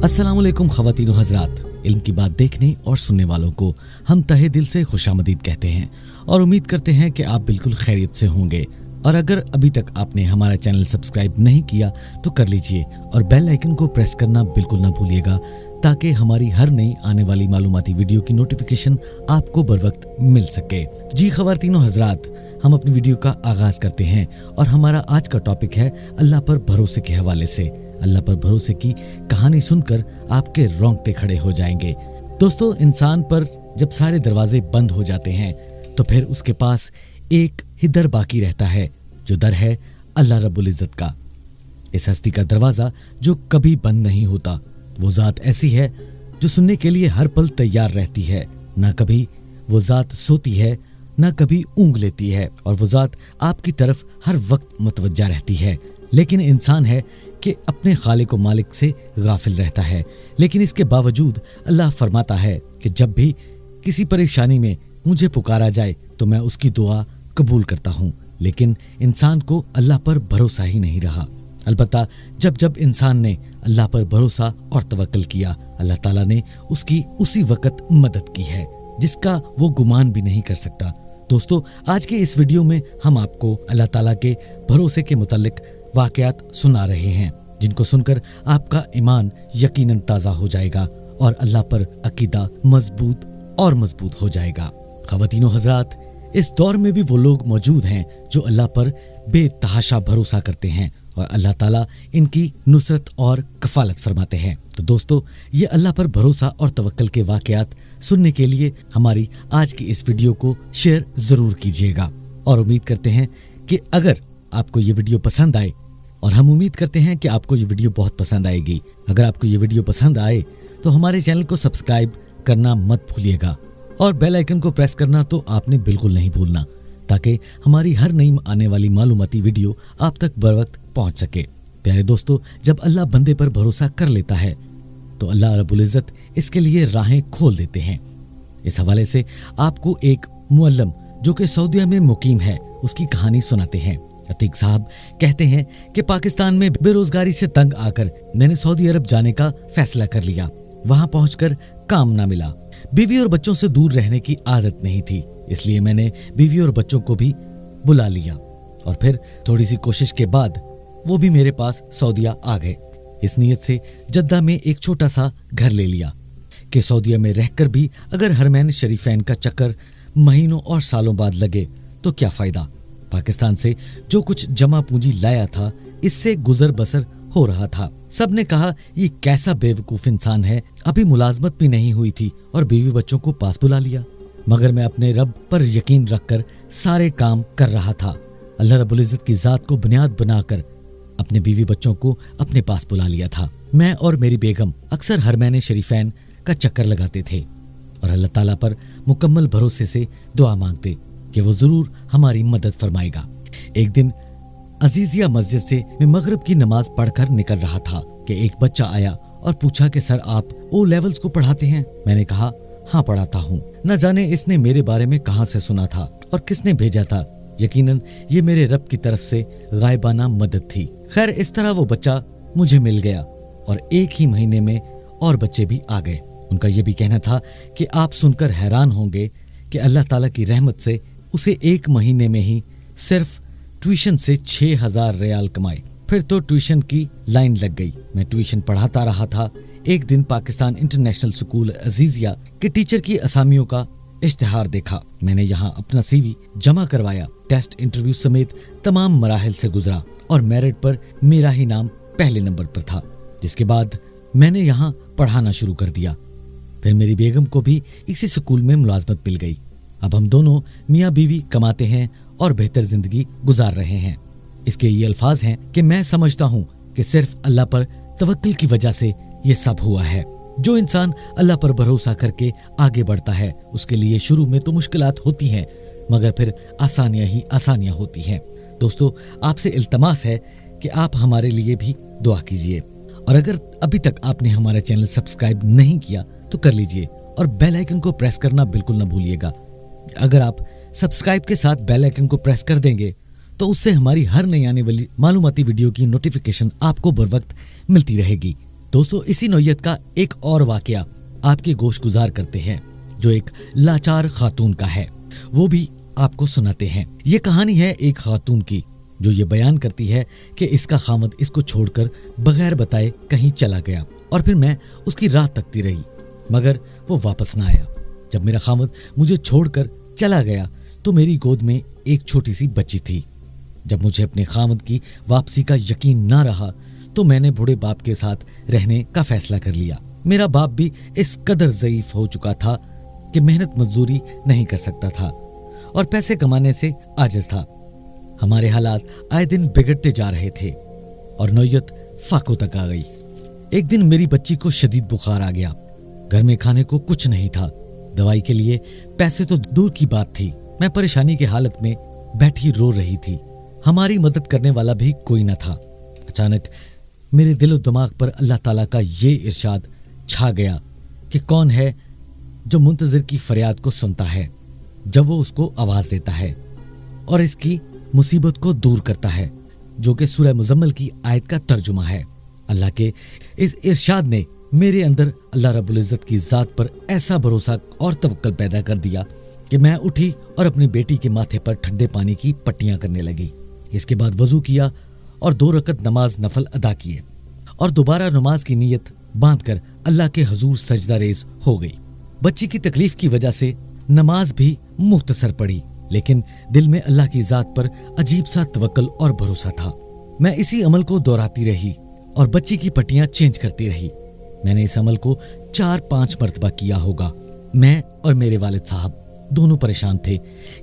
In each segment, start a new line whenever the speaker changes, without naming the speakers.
अस्सलाम वालेकुम ख़वातीन व हज़रात। इल्म की बात देखने और सुनने वालों को हम तहे दिल से खुशामदीद कहते हैं और उम्मीद करते हैं कि आप बिल्कुल खैरियत से होंगे। और अगर अभी तक आपने हमारा चैनल सब्सक्राइब नहीं किया तो कर लीजिए और बेल आइकन को प्रेस करना बिल्कुल ना भूलिएगा ताकि हमारी हर नई आने वाली मालूमाती वीडियो की नोटिफिकेशन आपको बर वक्त मिल सके। जी ख़वातीन व हज़रात, हम अपनी वीडियो का आगाज करते हैं और हमारा आज का टॉपिक है अल्लाह पर भरोसे के हवाले से। अल्लाह पर भरोसे की कहानी सुनकर आपके रोंगटे खड़े हो जाएंगे। दोस्तों, इंसान पर जब सारे दरवाजे बंद हो जाते हैं तो फिर उसके पास एक ही दर बाकी रहता है, जो दर है अल्लाह रब्बुल इज़्ज़त का। इस हस्ती का दरवाजा जो कभी बंद नहीं होता, वो ज़ात ऐसी है जो सुनने के लिए हर पल तैयार रहती है। ना कभी वो ज़ात सोती है, ना कभी ऊँघ लेती है, और वो ज़ात आपकी तरफ हर वक्त मुतवज्जा रहती है। लेकिन इंसान है कि अपने खालिक व मालिक से गाफिल रहता है। लेकिन इसके बावजूद अल्लाह फरमाता है कि जब भी किसी परेशानी में मुझे पुकारा जाए तो मैं उसकी दुआ कबूल करता हूँ। लेकिन इंसान को अल्लाह पर भरोसा ही नहीं रहा। अलबत्ता जब जब इंसान ने अल्लाह पर भरोसा और तवक्कुल किया, अल्लाह ताला ने उसकी उसी वक्त मदद की है जिसका वो गुमान भी नहीं कर सकता। दोस्तों, आज के इस वीडियो में हम आपको अल्लाह ताला के भरोसे के मुतालिक वाकयात सुना रहे हैं, जिनको सुनकर आपका ईमान यकीनन ताज़ा हो जाएगा और अल्लाह पर अकीदा मजबूत हो जाएगा। ख़वातीनो हज़रात, इस दौर में भी वो लोग मौजूद हैं जो अल्लाह पर बेतहाशा भरोसा करते हैं और अल्लाह ताला इनकी नुसरत और कफालत फरमाते हैं। तो दोस्तों, ये अल्लाह पर भरोसा और तवक्कुल के वाकयात सुनने के लिए हमारी आज की इस वीडियो को शेयर ज़रूर कीजिएगा और उम्मीद करते हैं कि अगर आपको ये वीडियो पसंद आए, और हम उम्मीद करते हैं कि आपको ये वीडियो बहुत पसंद आएगी। अगर आपको ये वीडियो पसंद आए तो हमारे चैनल को सब्सक्राइब करना मत भूलिएगा और बेल आइकन को प्रेस करना तो आपने बिल्कुल नहीं भूलना, ताकि हमारी हर नई आने वाली मालूमाती वीडियो आप तक बर वक्त पहुँच सके। प्यारे दोस्तों, जब अल्लाह बंदे पर भरोसा कर लेता है तो अल्लाह रब्बुल इज़्ज़त इसके लिए राहें खोल देते हैं। इस हवाले से आपको एक मुअल्लम जो कि सऊदीया में मुकीम है, उसकी कहानी सुनाते हैं। अतीक साहब कहते हैं कि पाकिस्तान में बेरोजगारी से तंग आकर मैंने सऊदी अरब जाने का फैसला कर लिया। वहां पहुंचकर काम ना मिला। बीवी और बच्चों से दूर रहने की आदत नहीं थी, इसलिए मैंने बीवी और बच्चों को भी बुला लिया और फिर थोड़ी सी कोशिश के बाद वो भी मेरे पास सऊदीया आ गए। इस नीयत से जद्दा में एक छोटा सा घर ले लिया कि सऊदीया में रहकर भी अगर हरमैन शरीफैन का चक्कर महीनों और सालों बाद लगे तो क्या फायदा। पाकिस्तान से जो कुछ जमा पूंजी लाया था, इससे गुजर बसर हो रहा था। सबने कहा ये कैसा बेवकूफ इंसान है, अभी मुलाजमत भी नहीं हुई थी और बीवी बच्चों को पास बुला लिया। मगर मैं अपने रब पर यकीन रखकर सारे काम कर रहा था। अल्लाह रब्बुल इज़्ज़त की जात को बुनियाद बनाकर अपने बीवी बच्चों को अपने पास बुला लिया था। मैं और मेरी बेगम अक्सर हरमैन शरीफैन का चक्कर लगाते थे और अल्लाह ताला पर मुकम्मल भरोसे से दुआ मांगते कि वो जरूर हमारी मदद फरमाएगा। एक दिन अजीजिया मस्जिद से मैं मगरिब की नमाज पढ़कर निकल रहा था कि एक बच्चा आया और पूछा कि सर, आप ओ लेवल्स को पढ़ाते हैं? मैंने कहा हाँ, पढ़ाता हूँ। न जाने इसने मेरे बारे में कहाँ से सुना था और किसने भेजा था। यकीनन ये मेरे रब की तरफ से गायबाना मदद थी। खैर, इस तरह वो बच्चा मुझे मिल गया और एक ही महीने में और बच्चे भी आ गए। उनका ये भी कहना था कि आप सुनकर हैरान होंगे कि अल्लाह ताला की रहमत से उसे एक महीने में ही सिर्फ ट्यूशन से 6000 रियाल कमाए। फिर तो ट्यूशन की लाइन लग गई। मैं ट्यूशन पढ़ाता रहा था। एक दिन पाकिस्तान इंटरनेशनल स्कूल अजीजिया के टीचर की असामियों का इश्तिहार देखा। मैंने यहाँ अपना CV जमा करवाया। टेस्ट, इंटरव्यू समेत तमाम मराहिल से गुजरा और मेरिट पर मेरा ही नाम पहले नंबर पर था। जिसके बाद मैंने यहाँ पढ़ाना शुरू कर दिया। फिर मेरी बेगम को भी इसी स्कूल में मुलाजमत मिल गई। अब हम दोनों मियाँ बीवी कमाते हैं और बेहतर जिंदगी गुजार रहे हैं। इसके ये अल्फाज हैं कि मैं समझता हूँ कि सिर्फ अल्लाह पर तवक्कुल की वजह से ये सब हुआ है। जो इंसान अल्लाह पर भरोसा करके आगे बढ़ता है, उसके लिए शुरू में तो मुश्किलात होती हैं, मगर फिर आसानियाँ ही आसानियाँ होती हैं। दोस्तों, आपसे इल्तमास है कि आप हमारे लिए भी दुआ कीजिए और अगर अभी तक आपने हमारा चैनल सब्सक्राइब नहीं किया तो कर लीजिए और बेल आइकन को प्रेस करना बिल्कुल ना भूलिएगा। अगर आप सब्सक्राइब के साथ बेल आइकन को प्रेस कर देंगे तो उससे हमारी हर नई आने वाली मालूमाती वीडियो की नोटिफिकेशन आपको बर वक्त मिलती रहेगी। दोस्तों इसी नौयत का एक और वाकया आपके गोश गुजार करते हैं जो एक लाचार खातून का है, वो भी आपको सुनाते हैं। ये कहानी है एक खातून की जो ये बयान करती है कि इसका खामद इसको छोड़कर बगैर बताए कहीं चला गया और फिर मैं उसकी राह तकती रही मगर वो वापस ना आया। जब मेरा खामद मुझे छोड़कर चला गया तो मेरी गोद में एक छोटी सी बच्ची थी। जब मुझे अपने खामद की वापसी का यकीन ना रहा तो मैंने बूढ़े बाप के साथ रहने का फैसला कर लिया। मेरा बाप भी इस कदर ज़ईफ हो चुका था कि मेहनत मजदूरी नहीं कर सकता था और पैसे कमाने से आजिज था। हमारे हालात आए दिन बिगड़ते जा रहे थे और नौयत फाकों तक आ गई। एक दिन मेरी बच्ची को शदीद बुखार आ गया। घर में खाने को कुछ नहीं था, दवाई के लिए पैसे तो दूर की बात थी। मैं परेशानी की हालत में बैठी रो रही थी। हमारी मदद करने वाला भी कोई न था। अचानक मेरे दिलो दिमाग पर अल्लाह ताला का ये इरशाद छा गया कि कौन है जो मुंतजिर की फरियाद को सुनता है जब वो उसको आवाज देता है और इसकी मुसीबत को दूर करता है, जो कि सूरह मुजम्मल की आयत का तर्जुमा है। अल्लाह के इस इरशाद ने मेरे अंदर अल्लाह रब्बुल इज्जत की जात पर ऐसा भरोसा और तवक्कल पैदा कर दिया कि मैं उठी और अपनी बेटी के माथे पर ठंडे पानी की पट्टियां करने लगी। इसके बाद वजू किया और 2 रकत नमाज नफल अदा किए और दोबारा नमाज की नीयत बांधकर अल्लाह के हुजूर सजदा रेज हो गई। बच्ची की तकलीफ की वजह से नमाज भी मुख्तसर पड़ी, लेकिन दिल में अल्लाह की जात पर अजीब सा तवक्कल और भरोसा था। मैं इसी अमल को दोहराती रही और बच्ची की पट्टियां चेंज करती रही। मैंने इस अमल को 4-5 मरतबा किया होगा। मैं और मेरे वालिद साहब दोनों परेशान थे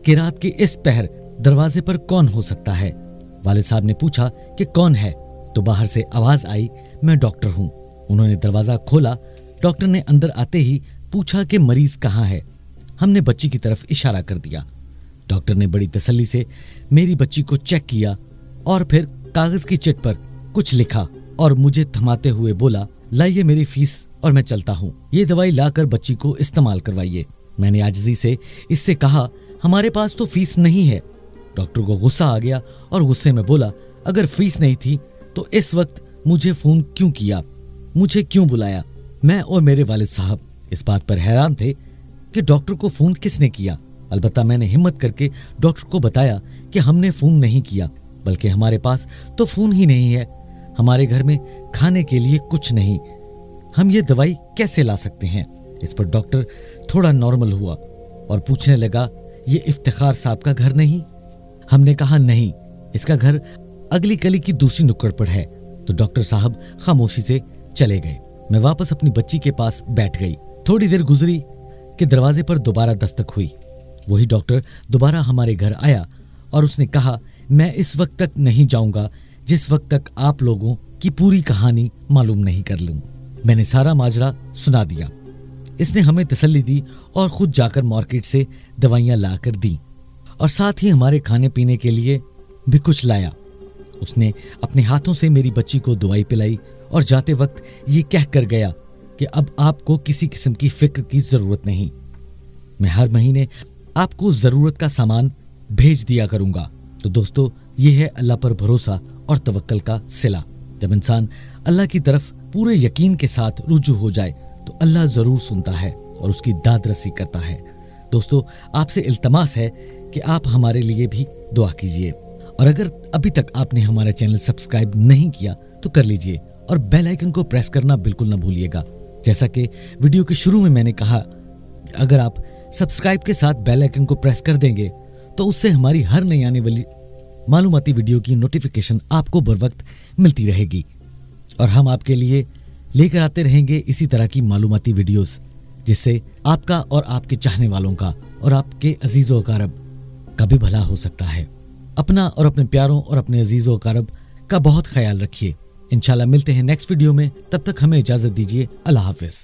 कि रात के इस पहर दरवाजे पर कौन हो सकता है। वालिद साहब ने पूछा कि कौन है, तो बाहर से आवाज आई, मैं डॉक्टर हूँ। उन्होंने दरवाजा खोला। डॉक्टर ने अंदर आते ही पूछा कि मरीज कहाँ है। हमने बच्ची की तरफ इशारा कर दिया। डॉक्टर ने बड़ी तसल्ली से मेरी बच्ची को चेक किया और फिर कागज की चिट पर कुछ लिखा और मुझे थमाते हुए बोला, लाइए मेरी फीस और मैं चलता हूँ। ये दवाई लाकर बच्ची को इस्तेमाल करवाइए। मैंने आजिज़ी से इससे कहा, हमारे पास तो फीस नहीं है। डॉक्टर को गुस्सा आ गया और गुस्से में बोला, अगर फीस नहीं थी तो इस वक्त मुझे फोन क्यों किया, मुझे क्यों बुलाया। मैं और मेरे वालिद साहब इस बात पर हैरान थे कि डॉक्टर को फोन किसने किया। अलबत्ता मैंने हिम्मत करके डॉक्टर को बताया कि हमने फोन नहीं किया, बल्कि हमारे पास तो फोन ही नहीं है, हमारे घर में खाने के लिए कुछ नहीं, हम ये दवाई कैसे ला सकते हैं। इस पर डॉक्टर थोड़ा नॉर्मल हुआ और पूछने लगा, ये इफ्तिखार साहब का घर नहीं। हमने कहा नहीं, इसका घर अगली गली की दूसरी नुक्कड़ पर है। तो डॉक्टर साहब खामोशी से चले गए। मैं वापस अपनी बच्ची के पास बैठ गई। थोड़ी देर गुजरी कि दरवाजे पर दोबारा दस्तक हुई। वही डॉक्टर दोबारा हमारे घर आया और उसने कहा, मैं इस वक्त तक नहीं जाऊंगा जिस वक्त तक आप लोगों की पूरी कहानी मालूम नहीं कर लूं। मैंने सारा माजरा सुना दिया। इसने हमें तसल्ली दी और खुद जाकर मार्केट से दवाइयां लाकर दी और साथ ही हमारे खाने पीने के लिए भी कुछ लाया। उसने अपने हाथों से मेरी बच्ची को दवाई पिलाई और जाते वक्त ये कह कर गया कि अब आपको किसी किस्म की फिक्र की जरूरत नहीं, मैं हर महीने आपको जरूरत का सामान भेज दिया करूंगा। तो दोस्तों, ये है अल्लाह पर भरोसा और तवक्कल का सिला। जब इंसान अल्लाह की तरफ पूरे यकीन के साथ रुजू हो जाए तो अल्लाह जरूर सुनता है और उसकी दाद रसी करता है। दोस्तों, आपसे इल्तमास है कि आप हमारे लिए भी दुआ कीजिए और अगर अभी तक आपने हमारा चैनल सब्सक्राइब नहीं किया तो कर लीजिए और बेल आइकन को प्रेस करना बिल्कुल ना भूलिएगा। जैसा कि वीडियो के शुरू में मैंने कहा, अगर आप सब्सक्राइब के साथ बेल आइकन को प्रेस कर देंगे तो उससे हमारी हर नई आने वाली मालूमाती वीडियो की नोटिफिकेशन आपको बर वक्त मिलती रहेगी और हम आपके लिए लेकर आते रहेंगे इसी तरह की मालूमाती वीडियोस, जिससे आपका और आपके चाहने वालों का और आपके अजीज़ो अकारब का भी भला हो सकता है। अपना और अपने प्यारों और अपने अजीज़ो अकारब का बहुत ख्याल रखिए। इंशाल्लाह मिलते हैं नेक्स्ट वीडियो में। तब तक हमें इजाजत दीजिए। अल्लाह हाफिज।